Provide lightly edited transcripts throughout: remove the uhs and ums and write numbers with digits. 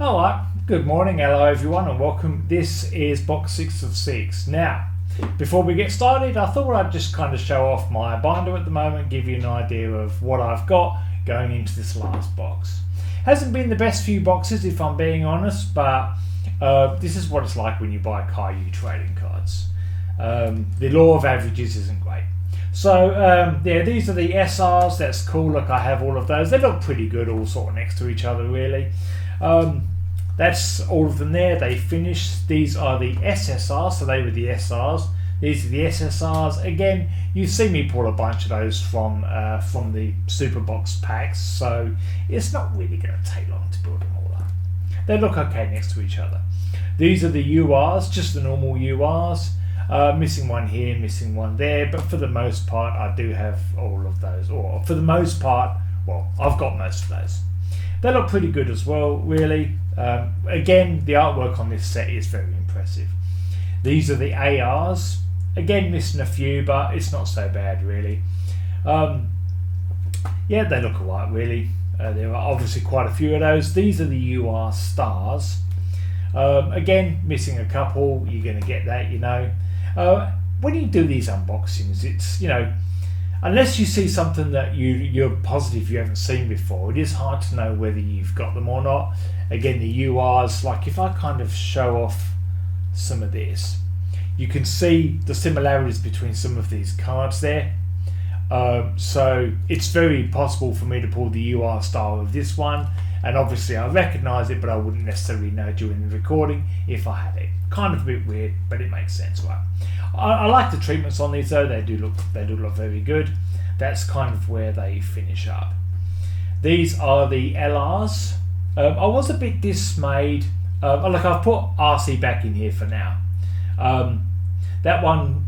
Alright, good morning, hello everyone and welcome. This is box 6 of 6. Now, before we get started, I thought I'd just kind of show off my binder at the moment, give you an idea of what I've got going into this last box. Hasn't been the best few boxes if I'm being honest, but this is what it's like when you buy Kayou trading cards. The law of averages isn't great. So yeah, these are the SRs. That's cool. Look, I have all of those. They look pretty good, all sort of next to each other, really. That's all of them there. They finished. These are the SSRs, so they were the SRs. These are the SSRs. Again, you see me pull a bunch of those from the super box packs, so it's not really going to take long to build them all up. They look okay next to each other. These are the URs, just the normal URs. Missing one here, missing one there, but for the most part I do have all of those, or for the most part, well, I've got most of those. They look pretty good as well, really. Again, the artwork on this set is very impressive. These are the ARs. Again, missing a few, but it's not so bad, really. Yeah, they look alright, really. There are obviously quite a few of those. These are the UR stars. Again, missing a couple. You're going to get that, you know. When you do these unboxings, it's, you know, unless you see something that you're positive you haven't seen before, it is hard to know whether you've got them or not. Again, the URs, like if I kind of show off some of this, you can see the similarities between some of these cards there. So it's very possible for me to pull the UR style of this one, and obviously I recognise it, but I wouldn't necessarily know during the recording if I had it. Kind of a bit weird, but it makes sense, right? I like the treatments on these though. They do look very good. That's kind of where they finish up. These are the LRs. I was a bit dismayed. Look, I've put RC back in here for now. That one,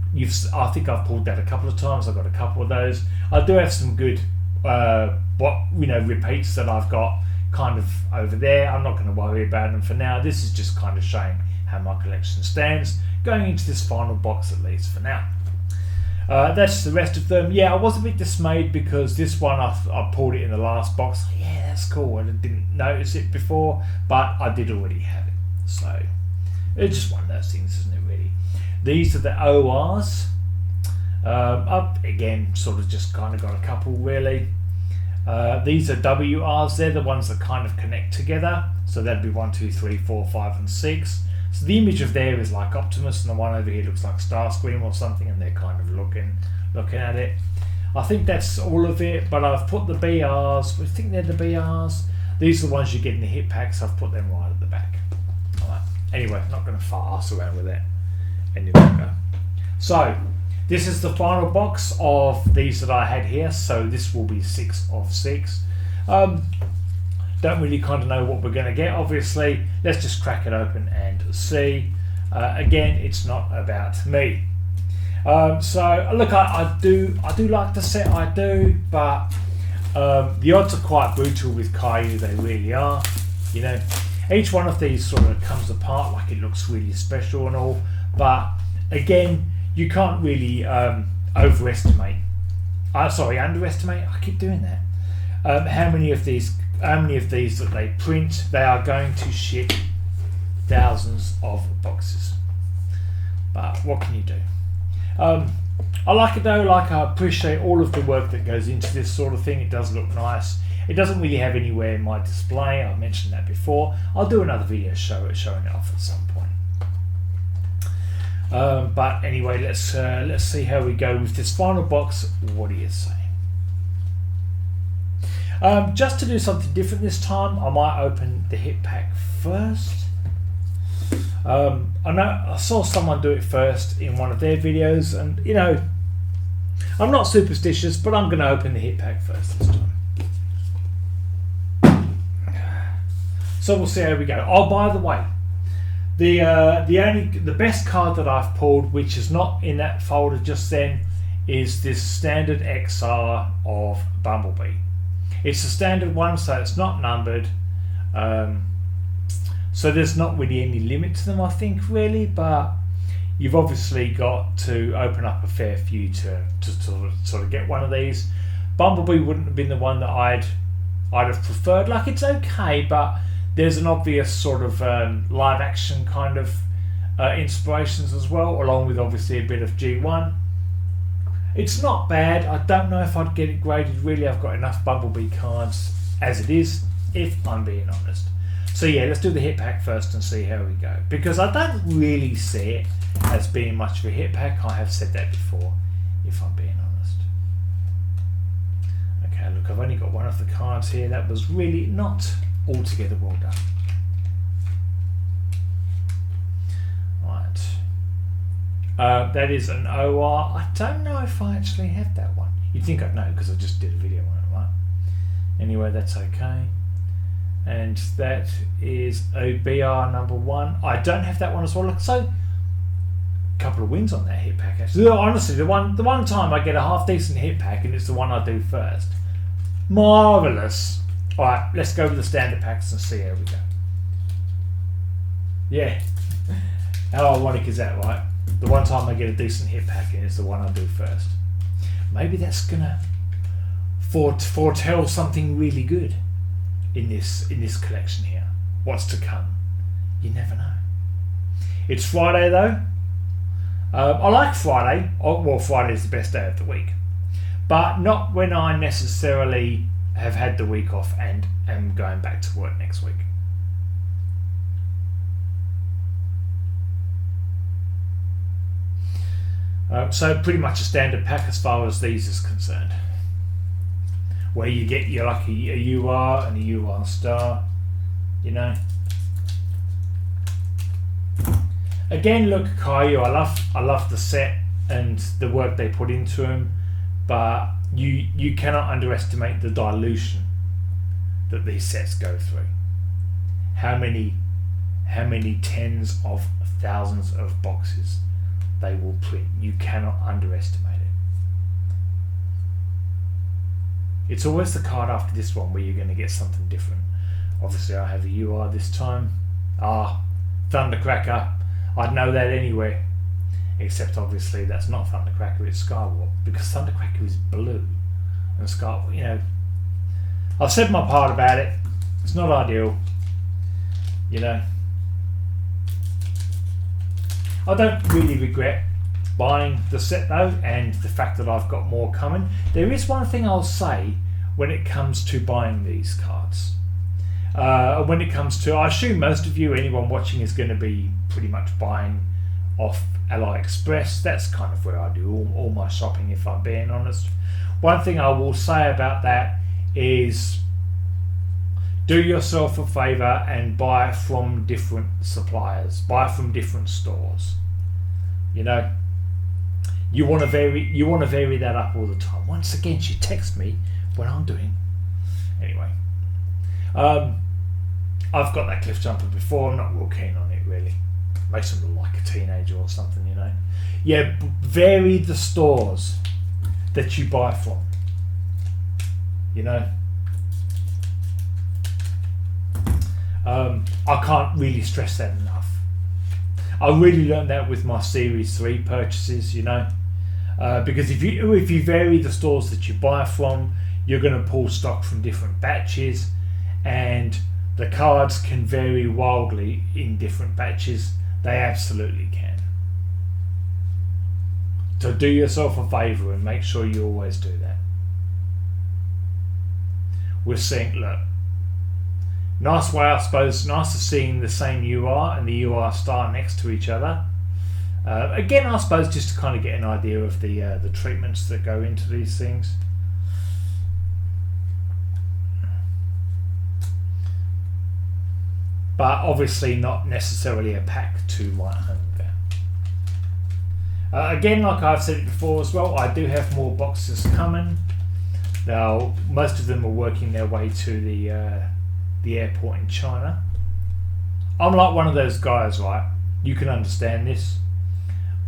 I think I've pulled that a couple of times. I've got a couple of those. I do have some good, repeats that I've got kind of over there. I'm not going to worry about them for now. This is just kind of showing how my collection stands going into this final box, at least for now. That's the rest of them. Yeah, I was a bit dismayed because this one I pulled it in the last box. Yeah, that's cool. I didn't notice it before, but I did already have it. So it's just one of those things, isn't it, really? These are the ORs. Again, sort of just kind of got a couple, really. These are WRs. They're the ones that kind of connect together. So that'd be 1, 2, 3, 4, 5, and 6. So the image of there is like Optimus, and the one over here looks like Starscream or something, and they're kind of looking at it. I think that's all of it, but I've put the BRs. I think they're the BRs. These are the ones you get in the hit packs. I've put them right at the back. All right. Anyway, not going to fuss around with that any longer. So this is the final box of these that I had here. So this will be 6 of 6. Don't really kind of know what we're going to get, obviously. Let's just crack it open and see. Again, it's not about me. So look, I do like the set, I do, but the odds are quite brutal with Kayou. They really are. You know, each one of these sort of comes apart like it looks really special and all, but again, you can't really underestimate. I keep doing that. How many of these that they print. They are going to ship thousands of boxes, but what can you do? I like it though. Like, I appreciate all of the work that goes into this sort of thing. It does look nice. It doesn't really have anywhere in my display. I've mentioned that before. I'll do another video showing it off at some point. But anyway, let's see how we go with this final box. What do you say? Just to do something different this time, I might open the hit pack first. I know I saw someone do it first in one of their videos, and you know, I'm not superstitious, but I'm going to open the hit pack first this time. So we'll see how we go. Oh, by the way, the best card that I've pulled, which is not in that folder just then, is this standard XR of Bumblebee. It's a standard one, so it's not numbered. So there's not really any limit to them, I think, really, but you've obviously got to open up a fair few to sort of get one of these. Bumblebee wouldn't have been the one that I'd have preferred. Like, it's okay, but There's an obvious sort of live action kind of inspirations as well, along with obviously a bit of G1. It's not bad. I don't know if I'd get it graded. Really, I've got enough Bumblebee cards as it is, if I'm being honest. So yeah, let's do the hit pack first and see how we go. Because I don't really see it as being much of a hit pack. I have said that before, if I'm being honest. Okay, look, I've only got one of the cards here. That was really not altogether well done. Right. That is an OR. I don't know if I actually have that one. You'd think I'd know because I just did a video on it, right? Anyway, that's okay. And that is a BR number 1. I don't have that one as well. Look, so a couple of wins on that hit pack actually. Honestly, the one time I get a half decent hit pack and it's the one I do first. Marvellous. Alright, let's go with the standard packs and see how we go. Yeah. How ironic is that, right? The one time I get a decent hit pack and it's the one I do first. Maybe that's gonna foretell something really good in this collection here. What's to come? You never know. It's Friday though. I like Friday. Well, Friday is the best day of the week, but not when I necessarily have had the week off and am going back to work next week. So pretty much a standard pack as far as these is concerned, where you get your lucky a UR and a UR star, you know. Again, look, Kayou, I love the set and the work they put into them, but you cannot underestimate the dilution that these sets go through. How many tens of thousands of boxes they will print. You cannot underestimate it. It's always the card after this one where you're going to get something different. Obviously I have a UR this time. Thundercracker. I'd know that anywhere. Except obviously that's not Thundercracker, it's Skywarp. Because Thundercracker is blue. And Skywarp, you know. I've said my part about it. It's not ideal. You know. I don't really regret buying the set though, and the fact that I've got more coming. There is one thing I'll say when it comes to buying these cards. When it comes to, I assume most of you, anyone watching, is going to be pretty much buying off AliExpress. That's kind of where I do all my shopping, if I'm being honest. One thing I will say about that is do yourself a favour and buy from different suppliers, buy from different stores. You know, you want to vary that up all the time. Once again, she texts me when I'm doing. Anyway, I've got that cliff jumper before. I'm not real keen on it really. Makes them look like a teenager or something, you know. Yeah, vary the stores that you buy from. You know. I can't really stress that enough. I really learned that with my Series 3 purchases, you know, because if you vary the stores that you buy from, you're going to pull stock from different batches, and the cards can vary wildly in different batches. They absolutely can. So do yourself a favour and make sure you always do that. We're seeing, look, nice way, I suppose, nice to seeing the same UR and the UR star next to each other. Again, I suppose just to kind of get an idea of the treatments that go into these things. But obviously not necessarily a pack to my home there. Again, like I've said it before as well, I do have more boxes coming. Now, most of them are working their way to the airport in China. I'm like one of those guys, right? You can understand this.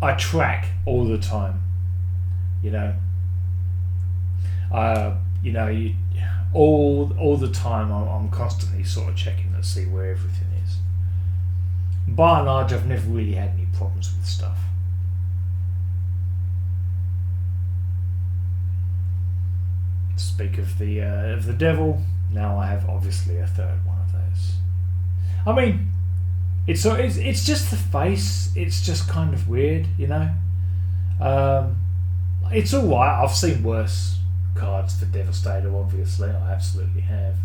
I track all the time. You know. All the time I'm constantly sort of checking to see where everything is. By and large, I've never really had any problems with stuff. Speak of the devil. Now I have obviously a third one of those. I mean, it's just the face. It's just kind of weird, you know. It's alright. I've seen worse cards for Devastator, obviously. I absolutely have.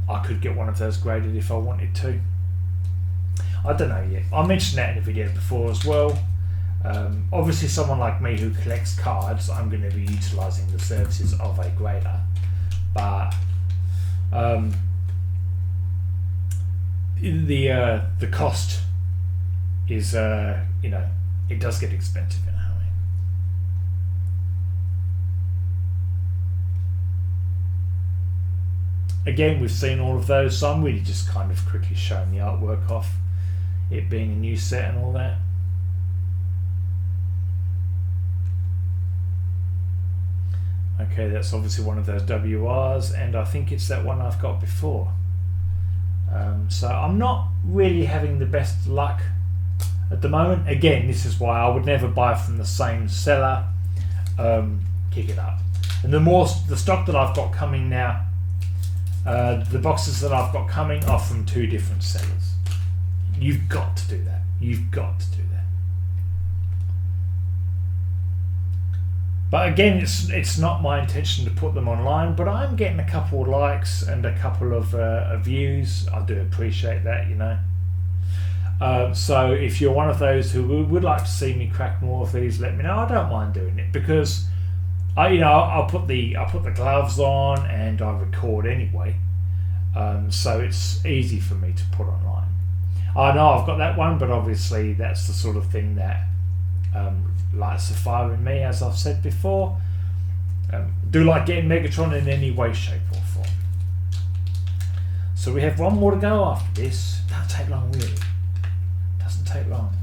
I could get one of those graded if I wanted to. I don't know yet. I mentioned that in a video before as well. Obviously, someone like me who collects cards, I'm going to be utilising the services of a grader. But the cost is, you know, it does get expensive in a hurry. Again, we've seen all of those, so I'm really just kind of quickly showing the artwork off, it being a new set and all that. Okay, that's obviously one of those WRs, and I think it's that one I've got before. So I'm not really having the best luck at the moment. Again, this is why I would never buy from the same seller. Kick it up. And the stock that I've got coming now, the boxes that I've got coming are from 2 different sellers. You've got to do that. You've got to do that. But again, it's not my intention to put them online, but I'm getting a couple of likes and a couple of views. I do appreciate that, you know. So if you're one of those who would like to see me crack more of these, let me know. I don't mind doing it because I'll put the gloves on and I record anyway, so it's easy for me to put online. I know I've got that one, but obviously that's the sort of thing that lights the fire in me, as I've said before. Do like getting Megatron in any way, shape or form. So we have one more to go after this. Doesn't take long, really. Doesn't take long.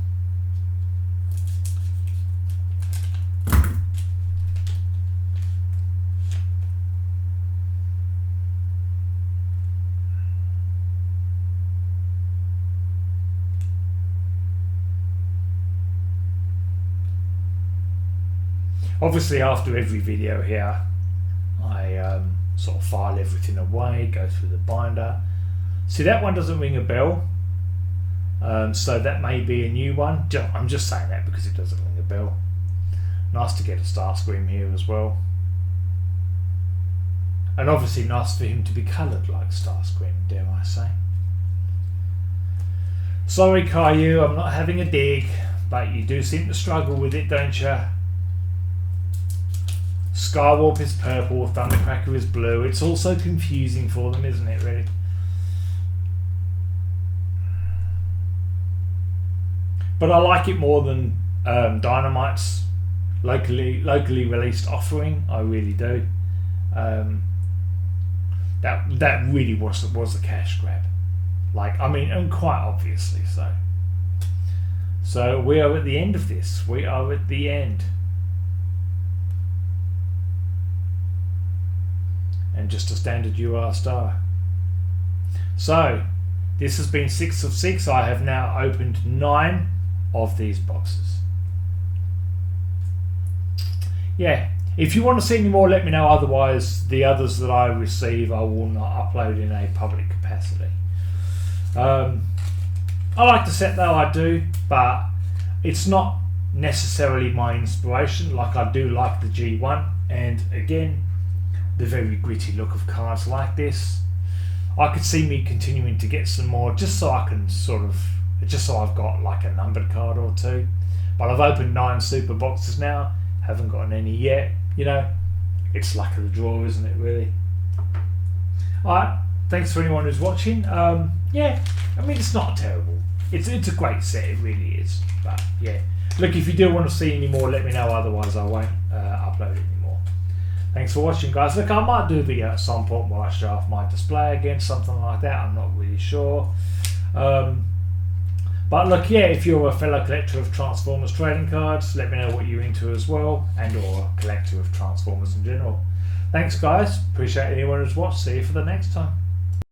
Obviously, after every video here, I sort of file everything away, go through the binder. See, that one doesn't ring a bell, so that may be a new one. I'm just saying that because it doesn't ring a bell. Nice to get a Starscream here as well. And obviously nice for him to be coloured like Starscream, dare I say. Sorry, Kayou, I'm not having a dig, but you do seem to struggle with it, don't you? Skywarp is purple, Thundercracker is blue. It's also confusing for them, isn't it, really? But I like it more than Dynamite's locally released offering. I really do. That really was a cash grab. Like, I mean, and quite obviously so. So we are at the end of this. We are at the end. And just a standard UR star. So this has been 6 of 6. I have now opened 9 of these boxes. Yeah, if you want to see any more, let me know. Otherwise, the others that I receive I will not upload in a public capacity. I like the set though, I do, but it's not necessarily my inspiration. Like, I do like the G1, and again, the very gritty look of cards like this. I could see me continuing to get some more, just so I can just so I've got like a numbered card or 2. But I've opened 9 super boxes now, haven't gotten any yet. You know, it's luck of the draw, isn't it, really? Alright, thanks for anyone who's watching. Yeah, I mean, it's not terrible. It's a great set, it really is. But yeah, look, if you do want to see any more, let me know. Otherwise, I won't upload it anymore. Thanks for watching, guys. Look, I might do a video at some point where I show off my display again, something like that. I'm not really sure. But look, yeah, if you're a fellow collector of Transformers trading cards, let me know what you're into as well, and or a collector of Transformers in general. Thanks, guys. Appreciate anyone who's watched. See you for the next time.